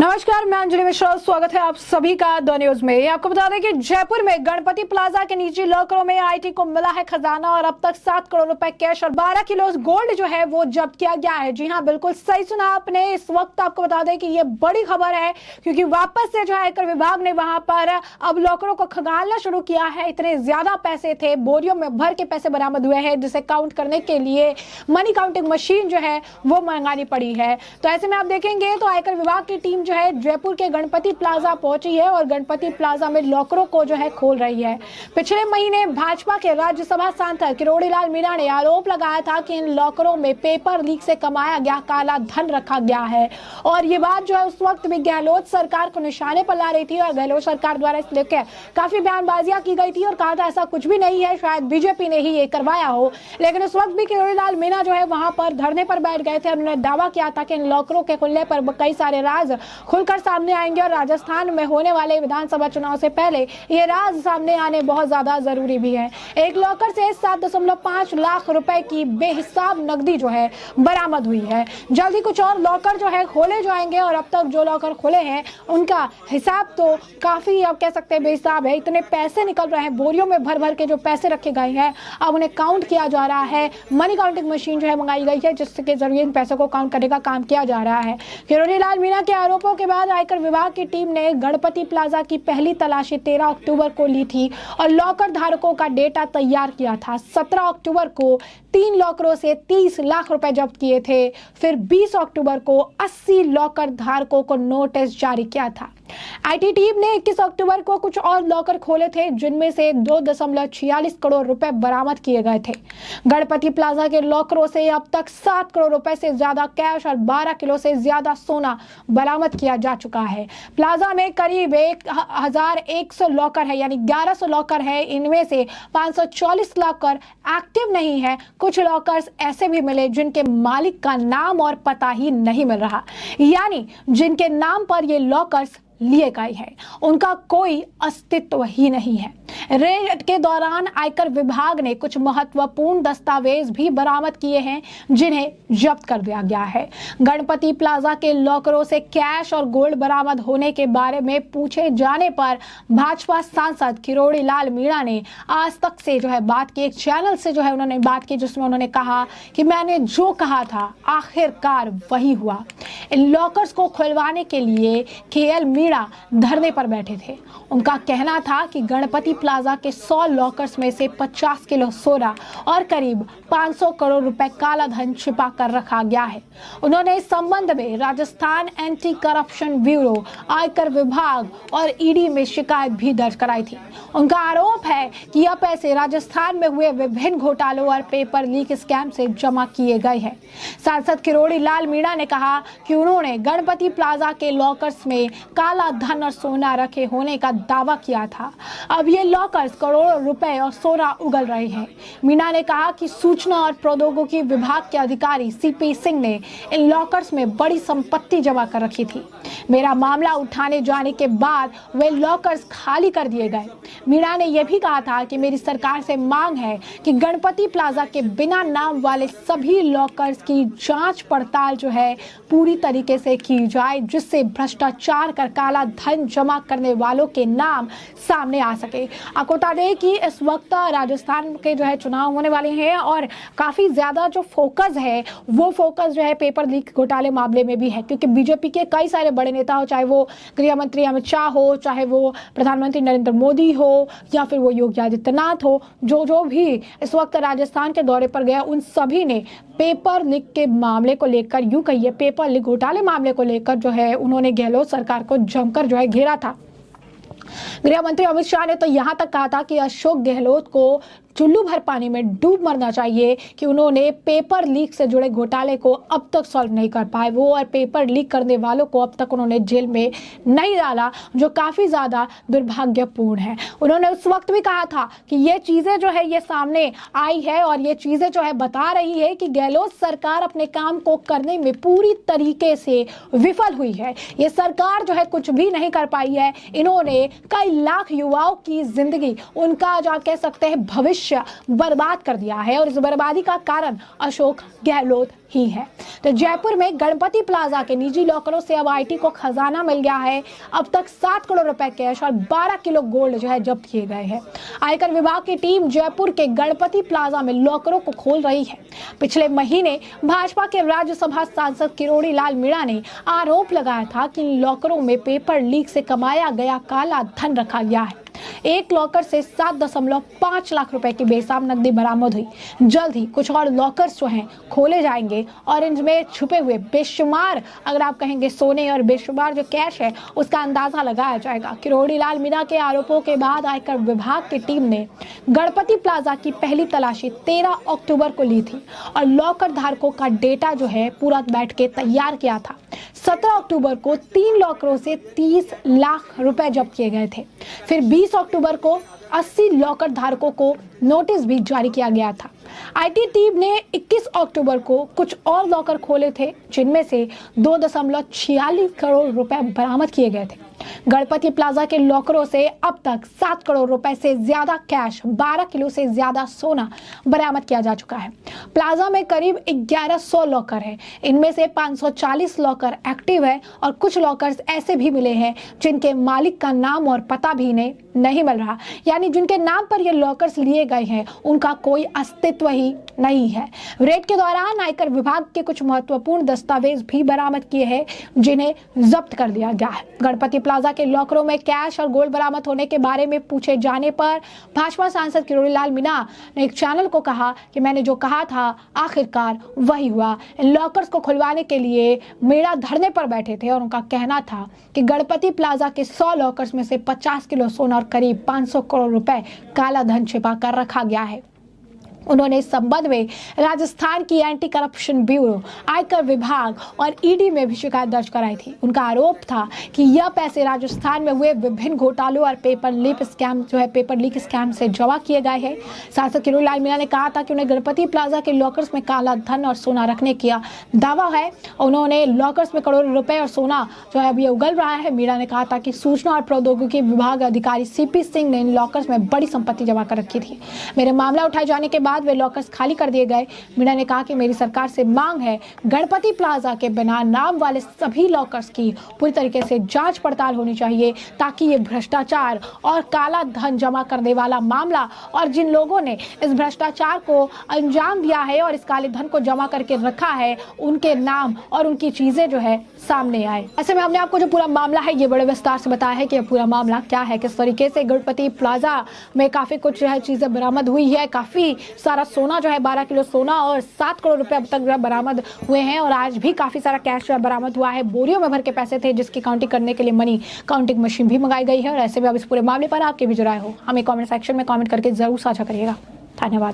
नमस्कार, मैं अंजलि मिश्रा। स्वागत है आप सभी का द न्यूज में। आपको बता दें कि जयपुर में गणपति प्लाजा के निजी लॉकरों में आईटी को मिला है खजाना और अब तक 7 करोड़ रुपए कैश और 12 किलो गोल्ड जो है वो जब्त किया गया है। जी हां, बिल्कुल सही सुना आपने। इस वक्त आपको बता दें कि ये बड़ी खबर है क्योंकि वापस से जो है आयकर विभाग ने वहां पर अब लॉकरों को खंगालना शुरू किया है। इतने ज्यादा पैसे थे, बोरियों में भर के पैसे बरामद हुए हैं, जिसे काउंट करने के लिए मनी काउंटिंग मशीन जो है वो मंगानी पड़ी है। तो ऐसे में आप देखेंगे तो आयकर विभाग की टीम जो है जयपुर के गणपति प्लाजा पहुंची है और गणपति प्लाजा में लॉकरों को जो है खोल रही है। पिछले महीने भाजपा के राज्यसभा सांसद किरोड़ी लाल मीणा ने आरोप लगाया था कि इन लॉकरों में पेपर लीक से कमाया गया काला धन रखा गया है और ये बात जो है उस वक्त भी गहलोत सरकार को निशाने पर ला रही थी और गहलोत सरकार द्वारा इस लेकर काफी बयानबाजियां की गई थी और कहा था ऐसा कुछ भी नहीं है, शायद बीजेपी ने ही ये करवाया हो। लेकिन उस वक्त भी किरोड़ी लाल मीणा जो है वहां पर धरने पर बैठ गए थे। उन्होंने दावा किया था कि इन लॉकरों के खुलने पर कई सारे राज खुलकर सामने आएंगे और राजस्थान में होने वाले विधानसभा चुनाव से पहले ये राज सामने आने बहुत ज्यादा जरूरी भी है। एक लॉकर से 7.5 लाख रुपए की बेहिसाब नकदी जो है बरामद हुई है। जल्दी कुछ और लॉकर जो है खोले जाएंगे और अब तक जो लॉकर खुले हैं उनका हिसाब तो काफी आप कह सकते हैं बेहिसाब है। इतने पैसे निकल रहे हैं, बोरियों में भर भर के जो पैसे रखे गए हैं अब उन्हें काउंट किया जा रहा है। मनी काउंटिंग मशीन जो है मंगाई गई है जिसके जरिए इन पैसों को काउंट करने का काम किया जा रहा है। किरोड़ी लाल मीणा के आरोपों के बाद आयकर विभाग की टीम ने गणपति प्लाजा की पहली तलाशी 13 अक्टूबर को ली थी और लॉकर धारकों का डेटा तैयार किया था। 17 अक्टूबर को 3 लॉकरों से 30 लाख रुपए जब्त किए थे। फिर 20 अक्टूबर को 80 लॉकर धारकों को नोटिस जारी किया था। आईटी टीम ने 21 अक्टूबर को कुछ और लॉकर खोले थे जिनमें से 2.46 करोड़ रुपए बरामद किए गए थे। गणपति प्लाजा के लॉकरों से अब तक 7 करोड़ रुपए से ज्यादा कैश और 12 किलो से ज्यादा सोना बरामद किया जा चुका है। प्लाजा में करीब 1100 लॉकर है, यानी 1100 लॉकर है। इनमें से 540 लॉकर एक्टिव नहीं है। कुछ लॉकर्स ऐसे भी मिले जिनके मालिक का नाम और पता ही नहीं मिल रहा, यानी जिनके नाम पर ये लॉकर्स लिए गए हैं उनका कोई अस्तित्व ही नहीं है। रेड के दौरान आयकर विभाग ने कुछ महत्वपूर्ण दस्तावेज भी बरामद किए हैं जिन्हें जब्त कर दिया गया है। गणपति प्लाजा के लॉकरों से कैश और गोल्ड बरामद होने के बारे में पूछे जाने पर भाजपा सांसद किरोड़ी लाल मीणा ने आज तक से जो है बात की, एक चैनल से जो है उन्होंने बात की जिसमें उन्होंने कहा कि मैंने जो कहा था आखिरकार वही हुआ। इन लॉकर्स को खुलवाने के लिए केएल मीणा धरने पर बैठे थे। उनका कहना था कि गणपति प्लाजा के 100 लॉकर्स में से 50 किलो सोना और करीब 500 करोड़ रुपए काला धन छिपा कर रखा गया है। उन्होंने इस संबंध में राजस्थान एंटी करप्शन ब्यूरो, आयकर विभाग और ईडी में शिकायत भी दर्ज कराई थी। उनका आरोप है कि यह पैसे राजस्थान में हुए विभिन्न घोटालों और पेपर लीक स्कैम से जमा किए गए हैं। सांसद किरोड़ी लाल मीणा ने कहा कि उन्होंने गणपति प्लाजा के लॉकर्स में काला धन और सोना रखे होने का दावा किया था। अब ये लॉकर्स करोड़ों रुपए और सोना उगल रहे हैं। मीणा ने कहा कि सूचना और प्रौद्योगिकी विभाग के अधिकारी सीपी सिंह ने इन लॉकर्स में बड़ी संपत्ति जमा कर रखी थी। मेरा मामला उठाने जाने के बाद वे लॉकर्स खाली कर दिए गए। मीणा ने यह भी कहा था कि मेरी सरकार से मांग है कि गणपति प्लाजा के बिना नाम वाले सभी लॉकर्स की जांच पड़ताल जो है पूरी तरीके से की जाए, जिससे भ्रष्टाचार कर काला धन जमा करने वालों के नाम सामने आ सके। आपको बता दें कि इस वक्त राजस्थान के जो है चुनाव होने वाले हैं और काफी ज्यादा जो फोकस है वो फोकस जो है पेपर लीक घोटाले मामले में भी है, क्योंकि बीजेपी के कई सारे बड़े नेता हो, चाहे वो गृह मंत्री अमित शाह हो, चाहे वो प्रधानमंत्री नरेंद्र मोदी हो या फिर वो योगी आदित्यनाथ हो, जो भी इस वक्त राजस्थान के दौरे पर गया, उन सभी ने पेपर लीक के मामले को लेकर, यूं कहिए पेपर लीक घोटाले मामले को लेकर जो है उन्होंने गहलोत सरकार को जमकर जो है घेरा था। गृह मंत्री अमित शाह ने तो यहां तक कहा था कि अशोक गहलोत को चुल्लू भर पानी में डूब मरना चाहिए कि उन्होंने पेपर लीक से जुड़े घोटाले को अब तक सॉल्व नहीं कर पाए वो, और पेपर लीक करने वालों को अब तक उन्होंने जेल में नहीं डाला, जो काफी ज्यादा दुर्भाग्यपूर्ण है। उन्होंने उस वक्त भी कहा था कि ये चीजें जो है ये सामने आई है और ये चीजें जो है बता रही है कि गहलोत सरकार अपने काम को करने में पूरी तरीके से विफल हुई है। ये सरकार जो है कुछ भी नहीं कर पाई है। इन्होंने कई लाख युवाओं की जिंदगी, उनका जो आप कह सकते हैं भविष्य कैश बर्बाद कर दिया है और इस बर्बादी का कारण अशोक गहलोत ही है। तो जयपुर में गणपति प्लाजा के निजी लॉकरों से अब आईटी को खजाना मिल गया है। अब तक 7 करोड़ रुपए कैश और 12 किलो गोल्ड जो है जब्त किए गए हैं। आयकर विभाग की टीम जयपुर के गणपति प्लाजा में लॉकरों को खोल रही है। पिछले महीने भाजपा के राज्यसभा सांसद किरोड़ी लाल मीणा ने आरोप लगाया था कि इन लॉकरों में पेपर लीक से कमाया गया काला धन रखा गया है। एक लॉकर से 7.5 लाख रुपए की बेसाब नकदी बरामद हुई। जल्द ही कुछ और लॉकर्स जो हैं खोले जाएंगे और इनमें छुपे हुए बेशुमार, अगर आप कहेंगे सोने और बेशुमार जो कैश है, उसका अंदाजा लगाया जाएगा। किरोड़ी लाल मीणा के आरोपों के बाद आयकर विभाग की टीम ने गणपति प्लाजा की पहली तलाशी 13 अक्टूबर को ली थी और लॉकर धारकों का डेटा जो है पूरा बैठ के तैयार किया था। 17 अक्टूबर को 3 लॉकरों से 30 लाख रुपए जब्त किए गए थे। फिर 20 अक्टूबर को 80 लॉकर धारकों को नोटिस भी जारी किया गया था। आईटी टीम ने 21 अक्टूबर को कुछ और लॉकर खोले थे, जिनमें से 2.46 करोड़ रुपए बरामद किए गए थे। गणपति प्लाजा के लॉकरों से अब तक 7 करोड़ रुपए से ज्यादा कैश, 12 किलो से ज्यादा सोना बरामद किया जा चुका है। प्लाजा में करीब 1100 लॉकर है। इनमें से 540 लॉकर एक्टिव है और कुछ लॉकर्स ऐसे भी मिले हैं जिनके मालिक का नाम और पता भी इन्हें नहीं मिल रहा, यानी जिनके नाम पर ये लॉकर्स लिए गए हैं उनका कोई अस्तित्व ही नहीं है। रेड के दौरान आयकर विभाग के कुछ महत्वपूर्ण दस्तावेज भी बरामद किए हैं, जिन्हें जब्त कर लिया गया है। गणपति प्लाजा के लॉकरों में कैश और गोल्ड बरामद होने के बारे में पूछे जाने पर भाजपा सांसद किरोड़ी लाल मीणा ने एक चैनल को कहा कि मैंने जो कहा था आखिरकार वही हुआ। इन लॉकर्स को खुलवाने के लिए मीणा धरने पर बैठे थे और उनका कहना था कि गणपति प्लाजा के 100 लॉकर्स में से 50 किलो सोना और करीब 500 करोड़ रुपए काला धन छिपा कर रखा गया है। उन्होंने इस संबंध में राजस्थान की एंटी करप्शन ब्यूरो, आयकर विभाग और ईडी में भी शिकायत दर्ज कराई थी। उनका आरोप था कि यह पैसे राजस्थान में हुए विभिन्न घोटालों और पेपर लीक स्कैम से जमा किए गए हैं। सांसद किरोड़ी लाल मीणा ने कहा था कि उन्हें गणपति प्लाजा के लॉकर्स में काला धन और सोना रखने का दावा है। उन्होंने लॉकर्स में करोड़ों रुपए और सोना जो है अभी उगल रहा है। मीणा ने कहा था कि सूचना और प्रौद्योगिकी विभाग अधिकारी सीपी सिंह ने इन लॉकर्स में बड़ी संपत्ति जमा कर रखी थी। मेरे मामला उठाए जाने के बाद वे लॉकर्स खाली कर दिए गए। मीणा ने कहा कि मेरी सरकार से मांग है गणपति प्लाजा के बिना नाम वाले सभी लॉकर्स की पूरी तरीके से जांच पड़ताल होनी चाहिए, ताकि ये भ्रष्टाचार और काला धन जमा करने वाला मामला और जिन लोगों ने इस भ्रष्टाचार को अंजाम दिया है और इस काले धन को जमा करके रखा है, उनके नाम और उनकी चीजें जो है सामने आए। ऐसे में हमने आपको जो पूरा मामला है ये बड़े विस्तार से बताया है कि पूरा मामला क्या है, किस तरीके से गणपति प्लाजा में काफी कुछ जो है चीजें बरामद हुई है। काफी सारा सोना जो है 12 किलो सोना और 7 करोड़ रुपए अब तक जो है बरामद हुए हैं और आज भी काफी सारा कैश जो है बरामद हुआ है। बोरियों में भर के पैसे थे जिसकी काउंटिंग करने के लिए मनी काउंटिंग मशीन भी मंगाई गई है। और ऐसे में अब इस पूरे मामले पर आपके भी जो राय हो हमें कमेंट सेक्शन में कमेंट करके जरूर साझा करिएगा। धन्यवाद।